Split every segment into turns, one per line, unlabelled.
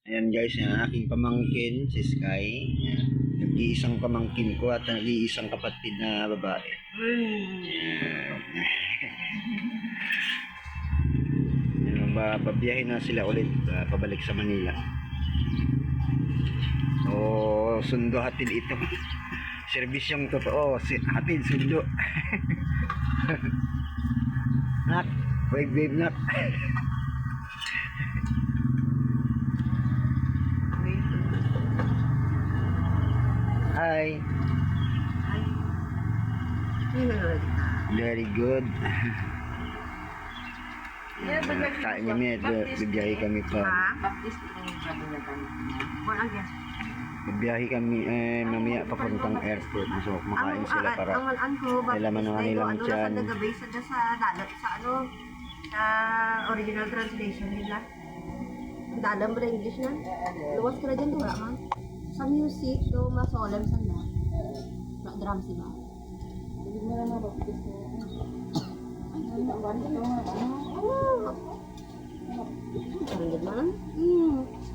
Ayan guys, yung aking pamangkin, si Sky. Ayan. Nag-iisang pamangkin ko at nag-iisang kapatid na babae. Ayan. Ayan, babiyahin na sila ulit pabalik sa Manila. So, sundo hatid ito. Serbisyong totoo, hatid sundo. Nak, wave nak. Hi. Very good. Kain kami at bibiyahe kami pa. Bibiyahe kami mamaya papuntang airport. So kumakain sila para kailaman ng kanilang tiyan.
Sa original translation nila. Dalam ba na English na? Luwas ka na dyan doon, ma? Sa music, do masolemn sanda. Na drums, diba? Hindi mo na mabapis na. Parang gid man.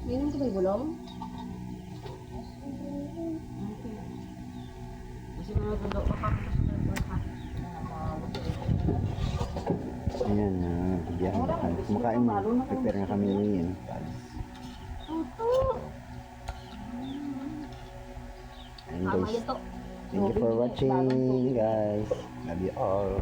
Minum ko may bulong. Kasi mga bundok pa pa.
Ayan, bibiyahe na kami. Kumakain mo. Prepare na kami yun. And guys, thank you for watching guys. Love you all.